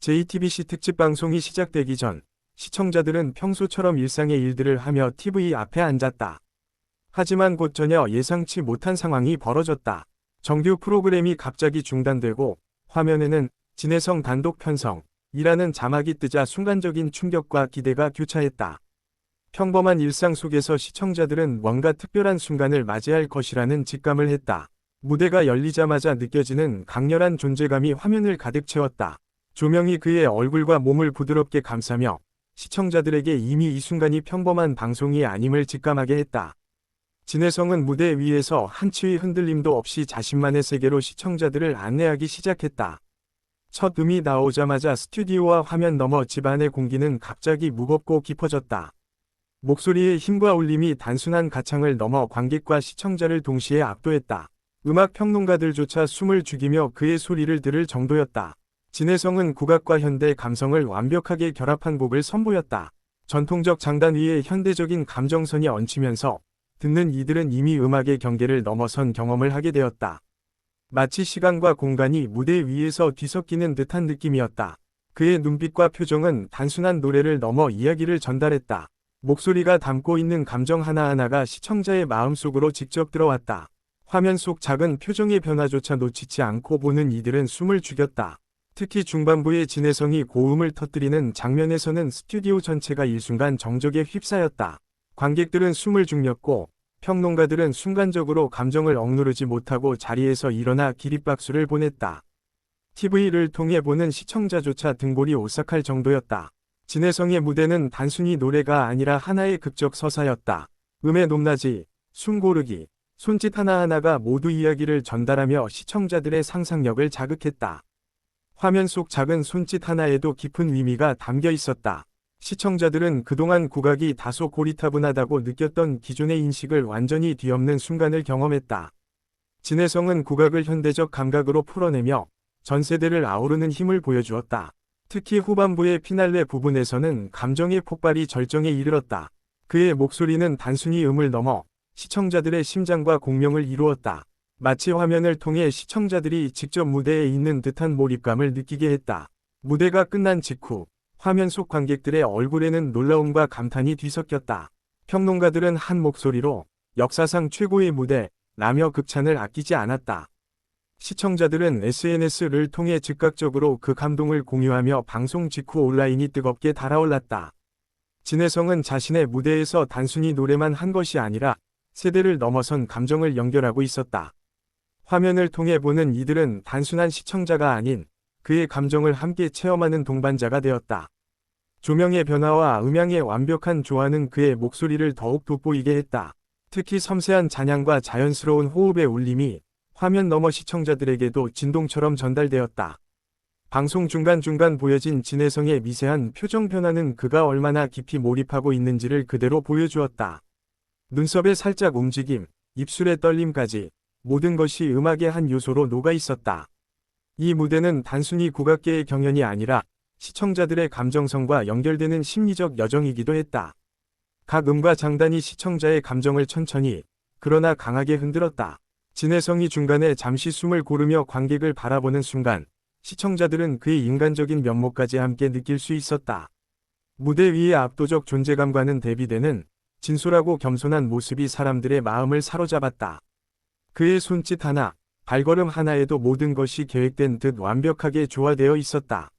JTBC 특집 방송이 시작되기 전 시청자들은 평소처럼 일상의 일들을 하며 TV 앞에 앉았다. 하지만 곧 전혀 예상치 못한 상황이 벌어졌다. 정규 프로그램이 갑자기 중단되고 화면에는 진혜성 단독 편성이라는 자막이 뜨자 순간적인 충격과 기대가 교차했다. 평범한 일상 속에서 시청자들은 뭔가 특별한 순간을 맞이할 것이라는 직감을 했다. 무대가 열리자마자 느껴지는 강렬한 존재감이 화면을 가득 채웠다. 조명이 그의 얼굴과 몸을 부드럽게 감싸며 시청자들에게 이미 이 순간이 평범한 방송이 아님을 직감하게 했다. 진혜성은 무대 위에서 한치의 흔들림도 없이 자신만의 세계로 시청자들을 안내하기 시작했다. 첫 음이 나오자마자 스튜디오와 화면 너머 집안의 공기는 갑자기 무겁고 깊어졌다. 목소리의 힘과 울림이 단순한 가창을 넘어 관객과 시청자를 동시에 압도했다. 음악 평론가들조차 숨을 죽이며 그의 소리를 들을 정도였다. 진혜성은 국악과 현대 감성을 완벽하게 결합한 곡을 선보였다. 전통적 장단 위에 현대적인 감정선이 얹히면서 듣는 이들은 이미 음악의 경계를 넘어선 경험을 하게 되었다. 마치 시간과 공간이 무대 위에서 뒤섞이는 듯한 느낌이었다. 그의 눈빛과 표정은 단순한 노래를 넘어 이야기를 전달했다. 목소리가 담고 있는 감정 하나하나가 시청자의 마음속으로 직접 들어왔다. 화면 속 작은 표정의 변화조차 놓치지 않고 보는 이들은 숨을 죽였다. 특히 중반부에 진혜성이 고음을 터뜨리는 장면에서는 스튜디오 전체가 일순간 정적에 휩싸였다. 관객들은 숨을 죽였고 평론가들은 순간적으로 감정을 억누르지 못하고 자리에서 일어나 기립박수를 보냈다. TV를 통해 보는 시청자조차 등골이 오싹할 정도였다. 진혜성의 무대는 단순히 노래가 아니라 하나의 극적 서사였다. 음의 높낮이, 숨 고르기, 손짓 하나하나가 모두 이야기를 전달하며 시청자들의 상상력을 자극했다. 화면 속 작은 손짓 하나에도 깊은 의미가 담겨 있었다. 시청자들은 그동안 국악이 다소 고리타분하다고 느꼈던 기존의 인식을 완전히 뒤엎는 순간을 경험했다. 진혜성은 국악을 현대적 감각으로 풀어내며 전 세대를 아우르는 힘을 보여주었다. 특히 후반부의 피날레 부분에서는 감정의 폭발이 절정에 이르렀다. 그의 목소리는 단순히 음을 넘어 시청자들의 심장과 공명을 이루었다. 마치 화면을 통해 시청자들이 직접 무대에 있는 듯한 몰입감을 느끼게 했다. 무대가 끝난 직후 화면 속 관객들의 얼굴에는 놀라움과 감탄이 뒤섞였다. 평론가들은 한 목소리로 역사상 최고의 무대라며 극찬을 아끼지 않았다. 시청자들은 SNS를 통해 즉각적으로 그 감동을 공유하며 방송 직후 온라인이 뜨겁게 달아올랐다. 진혜성은 자신의 무대에서 단순히 노래만 한 것이 아니라 세대를 넘어선 감정을 연결하고 있었다. 화면을 통해 보는 이들은 단순한 시청자가 아닌 그의 감정을 함께 체험하는 동반자가 되었다. 조명의 변화와 음향의 완벽한 조화는 그의 목소리를 더욱 돋보이게 했다. 특히 섬세한 잔향과 자연스러운 호흡의 울림이 화면 너머 시청자들에게도 진동처럼 전달되었다. 방송 중간중간 보여진 진혜성의 미세한 표정 변화는 그가 얼마나 깊이 몰입하고 있는지를 그대로 보여주었다. 눈썹의 살짝 움직임, 입술의 떨림까지 모든 것이 음악의 한 요소로 녹아 있었다. 이 무대는 단순히 국악계의 경연이 아니라 시청자들의 감정선과 연결되는 심리적 여정이기도 했다. 각 음과 장단이 시청자의 감정을 천천히 그러나 강하게 흔들었다. 진혜성이 중간에 잠시 숨을 고르며 관객을 바라보는 순간 시청자들은 그의 인간적인 면모까지 함께 느낄 수 있었다. 무대 위의 압도적 존재감과는 대비되는 진솔하고 겸손한 모습이 사람들의 마음을 사로잡았다. 그의 손짓 하나, 발걸음 하나에도 모든 것이 계획된 듯 완벽하게 조화되어 있었다.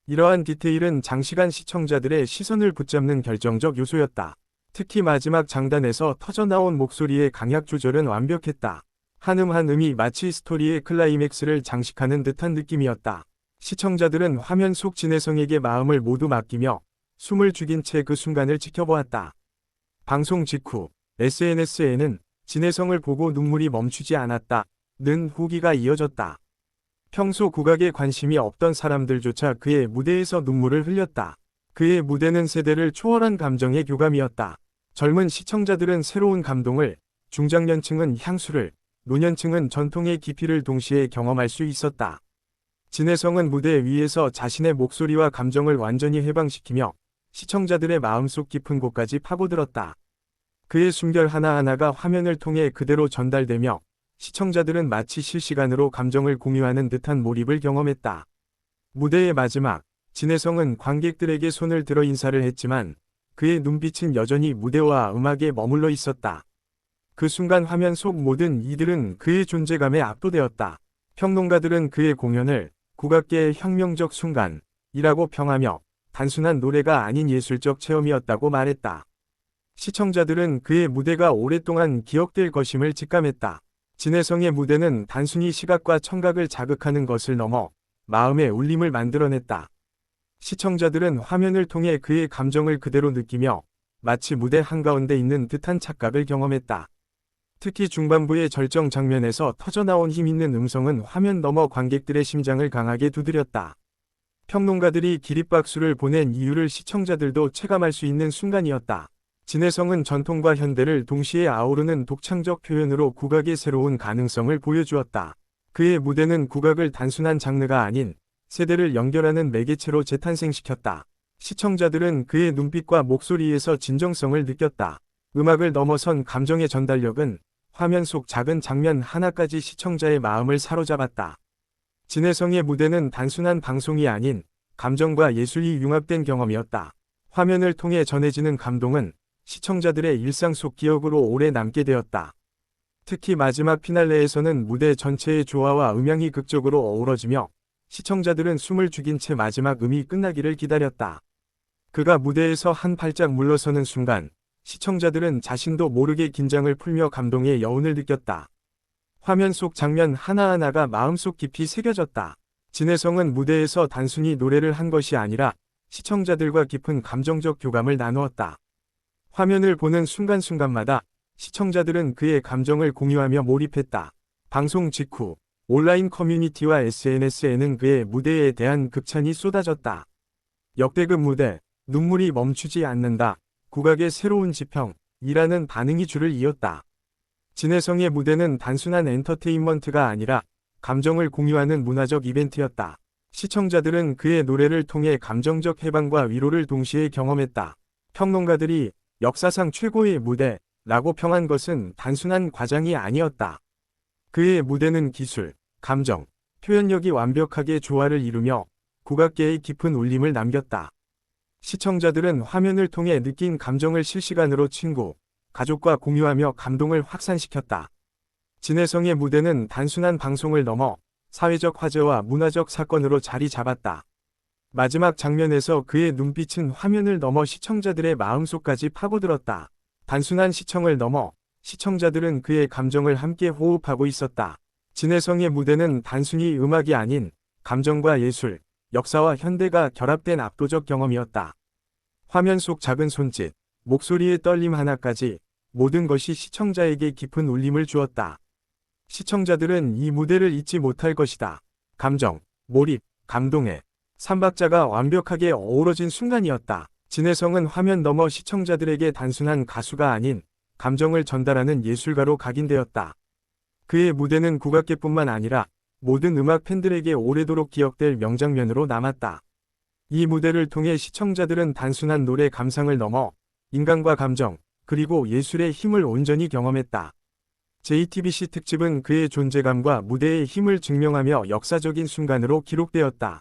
이러한 디테일은 장시간 시청자들의 시선을 붙잡는 결정적 요소였다. 특히 마지막 장단에서 터져나온 목소리의 강약 조절은 완벽했다. 한음 한음이 마치 스토리의 클라이맥스를 장식하는 듯한 느낌이었다. 시청자들은 화면 속 진혜성에게 마음을 모두 맡기며 숨을 죽인 채 그 순간을 지켜보았다. 방송 직후 SNS에는 진혜성을 보고 눈물이 멈추지 않았다 는 후기가 이어졌다. 평소 국악에 관심이 없던 사람들조차 그의 무대에서 눈물을 흘렸다. 그의 무대는 세대를 초월한 감정의 교감이었다. 젊은 시청자들은 새로운 감동을, 중장년층은 향수를, 노년층은 전통의 깊이를 동시에 경험할 수 있었다. 진혜성은 무대 위에서 자신의 목소리와 감정을 완전히 해방시키며 시청자들의 마음속 깊은 곳까지 파고들었다. 그의 숨결 하나하나가 화면을 통해 그대로 전달되며 시청자들은 마치 실시간으로 감정을 공유하는 듯한 몰입을 경험했다. 무대의 마지막, 진혜성은 관객들에게 손을 들어 인사를 했지만 그의 눈빛은 여전히 무대와 음악에 머물러 있었다. 그 순간 화면 속 모든 이들은 그의 존재감에 압도되었다. 평론가들은 그의 공연을 국악계의 혁명적 순간이라고 평하며 단순한 노래가 아닌 예술적 체험이었다고 말했다. 시청자들은 그의 무대가 오랫동안 기억될 것임을 직감했다. 진혜성의 무대는 단순히 시각과 청각을 자극하는 것을 넘어 마음의 울림을 만들어냈다. 시청자들은 화면을 통해 그의 감정을 그대로 느끼며 마치 무대 한가운데 있는 듯한 착각을 경험했다. 특히 중반부의 절정 장면에서 터져나온 힘있는 음성은 화면 너머 관객들의 심장을 강하게 두드렸다. 평론가들이 기립박수를 보낸 이유를 시청자들도 체감할 수 있는 순간이었다. 진혜성은 전통과 현대를 동시에 아우르는 독창적 표현으로 국악의 새로운 가능성을 보여주었다. 그의 무대는 국악을 단순한 장르가 아닌 세대를 연결하는 매개체로 재탄생시켰다. 시청자들은 그의 눈빛과 목소리에서 진정성을 느꼈다. 음악을 넘어선 감정의 전달력은 화면 속 작은 장면 하나까지 시청자의 마음을 사로잡았다. 진혜성의 무대는 단순한 방송이 아닌 감정과 예술이 융합된 경험이었다. 화면을 통해 전해지는 감동은 시청자들의 일상 속 기억으로 오래 남게 되었다. 특히 마지막 피날레에서는 무대 전체의 조화와 음향이 극적으로 어우러지며 시청자들은 숨을 죽인 채 마지막 음이 끝나기를 기다렸다. 그가 무대에서 한 발짝 물러서는 순간 시청자들은 자신도 모르게 긴장을 풀며 감동의 여운을 느꼈다. 화면 속 장면 하나하나가 마음속 깊이 새겨졌다. 진혜성은 무대에서 단순히 노래를 한 것이 아니라 시청자들과 깊은 감정적 교감을 나누었다. 화면을 보는 순간순간마다 시청자들은 그의 감정을 공유하며 몰입했다. 방송 직후 온라인 커뮤니티와 SNS에는 그의 무대에 대한 극찬이 쏟아졌다. 역대급 무대, 눈물이 멈추지 않는다. 국악의 새로운 지평이라는 반응이 줄을 이었다. 진혜성의 무대는 단순한 엔터테인먼트가 아니라 감정을 공유하는 문화적 이벤트였다. 시청자들은 그의 노래를 통해 감정적 해방과 위로를 동시에 경험했다. 평론가들이 역사상 최고의 무대라고 평한 것은 단순한 과장이 아니었다. 그의 무대는 기술, 감정, 표현력이 완벽하게 조화를 이루며 국악계의 깊은 울림을 남겼다. 시청자들은 화면을 통해 느낀 감정을 실시간으로 친구, 가족과 공유하며 감동을 확산시켰다. 진혜성의 무대는 단순한 방송을 넘어 사회적 화제와 문화적 사건으로 자리 잡았다. 마지막 장면에서 그의 눈빛은 화면을 넘어 시청자들의 마음속까지 파고들었다. 단순한 시청을 넘어 시청자들은 그의 감정을 함께 호흡하고 있었다. 진혜성의 무대는 단순히 음악이 아닌 감정과 예술, 역사와 현대가 결합된 압도적 경험이었다. 화면 속 작은 손짓, 목소리의 떨림 하나까지 모든 것이 시청자에게 깊은 울림을 주었다. 시청자들은 이 무대를 잊지 못할 것이다. 감정, 몰입, 감동의 삼박자가 완벽하게 어우러진 순간이었다. 진혜성은 화면 너머 시청자들에게 단순한 가수가 아닌 감정을 전달하는 예술가로 각인되었다. 그의 무대는 국악계뿐만 아니라 모든 음악 팬들에게 오래도록 기억될 명장면으로 남았다. 이 무대를 통해 시청자들은 단순한 노래 감상을 넘어 인간과 감정, 그리고 예술의 힘을 온전히 경험했다. JTBC 특집은 그의 존재감과 무대의 힘을 증명하며 역사적인 순간으로 기록되었다.